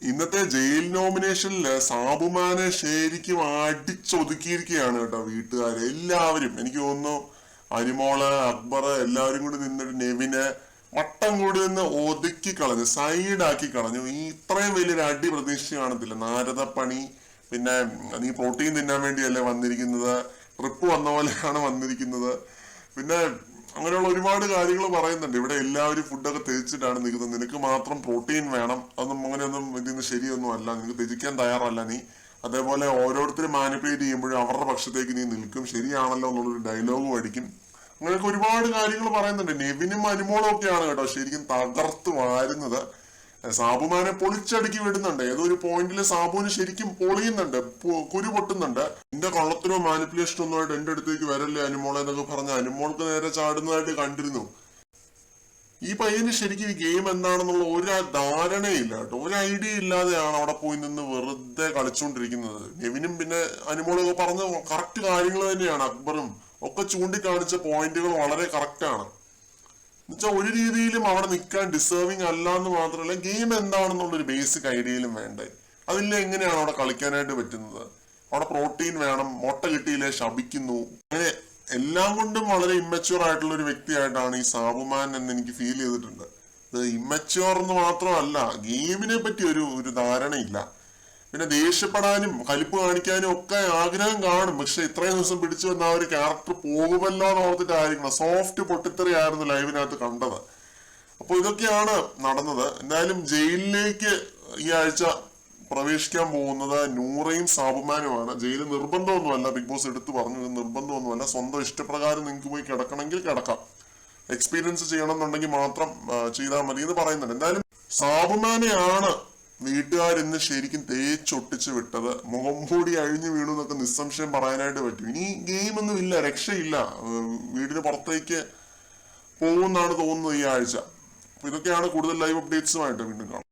ഇന്നത്തെ ജയിൽ നോമിനേഷനില് സാബുമാനെ ശരിക്കും അടിച്ചൊതുക്കിയിരിക്കുകയാണ് കേട്ടോ വീട്ടുകാര് എല്ലാവരും. എനിക്ക് തോന്നുന്നു അനിമോള്, അക്ബർ എല്ലാവരും കൂടി നിന്നിട്ട് നെവിനെ വട്ടം കൂടി നിന്ന് ഒതുക്കി കളഞ്ഞു, സൈഡാക്കി കളഞ്ഞു. ഈ ഇത്രയും വലിയൊരു അടി പ്രതീക്ഷിച്ച് കാണത്തില്ല. നാരദപ്പണി, പിന്നെ നീ പ്രോട്ടീൻ തിന്നാൻ വേണ്ടിയല്ലേ വന്നിരിക്കുന്നത്, ട്രിപ്പ് വന്ന പോലെയാണ് വന്നിരിക്കുന്നത്, പിന്നെ അങ്ങനെയുള്ള ഒരുപാട് കാര്യങ്ങൾ പറയുന്നുണ്ട്. ഇവിടെ എല്ലാവരും ഫുഡൊക്കെ ത്യജിച്ചിട്ടാണ് നിൽക്കുന്നത്, നിനക്ക് മാത്രം പ്രോട്ടീൻ വേണം, അതൊന്നും അങ്ങനെയൊന്നും ഇതിന് ശരിയൊന്നും അല്ല, നിനക്ക് ത്യജിക്കാൻ തയ്യാറല്ല നീ. അതേപോലെ ഓരോരുത്തരും മാനിപ്പുലേറ്റ് ചെയ്യുമ്പോഴും അവരുടെ പക്ഷത്തേക്ക് നീ നിൽക്കും, ശരിയാണല്ലോ എന്നുള്ളൊരു ഡയലോഗും അടിക്കും. അങ്ങനെയൊക്കെ ഒരുപാട് കാര്യങ്ങൾ പറയുന്നുണ്ട്. നെവിനും അനിമോളും ഒക്കെയാണ് കേട്ടോ ശരിക്കും തകർത്ത് വാരുന്നത്. സാബുമാനെ പൊളിച്ചടുക്കി വിടുന്നുണ്ട്. ഏതോ ഒരു പോയിന്റിൽ സാബുവിന് ശരിക്കും പൊളിയുന്നുണ്ട്, കുരു പൊട്ടുന്നുണ്ട്. എന്റെ കള്ളത്തിനോ മാനിപ്പുലേഷനോ ഒന്നുമായിട്ട് എന്റെ അടുത്തേക്ക് വരല്ലേ അനിമോളെ എന്നൊക്കെ പറഞ്ഞ അനിമോൾക്ക് നേരെ ചാടുന്നതായിട്ട് കണ്ടിരുന്നു. ഈ പയ്യന് ശരിക്കും ഈ ഗെയിം എന്താണെന്നുള്ള ഒരു ധാരണയില്ല കേട്ടോ, ഒരു ഐഡിയ ഇല്ലാതെയാണ് അവിടെ പോയി നിന്ന് വെറുതെ കളിച്ചുകൊണ്ടിരിക്കുന്നത്. നെവിനും പിന്നെ അനിമോളൊക്കെ പറഞ്ഞ കറക്റ്റ് കാര്യങ്ങൾ തന്നെയാണ്. അക്ബറും ഒക്കെ ചൂണ്ടിക്കാണിച്ച പോയിന്റുകൾ വളരെ കറക്റ്റാണ്. എന്നുവെച്ചാൽ ഒരു രീതിയിലും അവിടെ നിൽക്കാൻ ഡിസേർവിങ് അല്ല എന്ന് മാത്രമല്ല, ഗെയിം എന്താണെന്നുള്ളൊരു ബേസിക് ഐഡിയയിലും വേണ്ടേ. അതില്ല എങ്ങനെയാണ് അവിടെ കളിക്കാനായിട്ട് പറ്റുന്നത്. അവിടെ പ്രോട്ടീൻ വേണം, മുട്ട കിട്ടിയില്ലേ ശപിക്കുന്നു, അങ്ങനെ എല്ലാം കൊണ്ടും വളരെ ഇമ്മച്യൂർ ആയിട്ടുള്ള ഒരു വ്യക്തിയായിട്ടാണ് ഈ സാബുമാൻ എന്ന് എനിക്ക് ഫീൽ ചെയ്തിട്ടുണ്ട്. ഇത് ഇമ്മച്യൂർ എന്ന് മാത്രമല്ല, ഗെയിമിനെ പറ്റി ഒരു ധാരണയില്ല. പിന്നെ ദേഷ്യപ്പെടാനും കലിപ്പ് കാണിക്കാനും ഒക്കെ ആഗ്രഹം കാണും. പക്ഷെ ഇത്രയും ദിവസം പിടിച്ചു വന്ന ആ ഒരു ക്യാരക്ടർ പോകുമല്ലോ എന്ന് ഓർത്തിട്ടായിരിക്കണം. സോഫ്റ്റ് പൊട്ടിത്തെറിയായിരുന്നു ലൈവിനകത്ത് കണ്ടത്. അപ്പൊ ഇതൊക്കെയാണ് നടന്നത്. എന്തായാലും ജയിലിലേക്ക് ഈ ആഴ്ച പ്രവേശിക്കാൻ പോകുന്നത് നൂറയും സാബുമാനുമാണ്. ജയിലിൽ നിർബന്ധമൊന്നുമല്ല, ബിഗ് ബോസ് എടുത്തു പറഞ്ഞു, നിർബന്ധമൊന്നുമല്ല. സ്വന്തം ഇഷ്ടപ്രകാരം നിങ്ങൾക്ക് പോയി കിടക്കണമെങ്കിൽ കിടക്കാം, എക്സ്പീരിയൻസ് ചെയ്യണം എന്നുണ്ടെങ്കിൽ മാത്രം ചെയ്താൽ മതി എന്ന് പറയുന്നുണ്ട്. എന്തായാലും സാബുമാനെയാണ് വീട്ടുകാരിന്ന് ശരിക്കും തേച്ചൊട്ടിച്ച് വിട്ടത്. മുഖംമൂടി അഴിഞ്ഞു വീണു എന്നൊക്കെ നിസ്സംശയം പറയാനായിട്ട് പറ്റും. ഇനി ഗെയിം ഒന്നും ഇല്ല, രക്ഷയില്ല, വീടിന് പുറത്തേക്ക് പോകുമെന്നാണ് തോന്നുന്നത് ഈ ആഴ്ച. അപ്പൊ ഇതൊക്കെയാണ് കൂടുതൽ ലൈവ് അപ്ഡേറ്റ്സുമായിട്ട് വീണ്ടും കാണാം.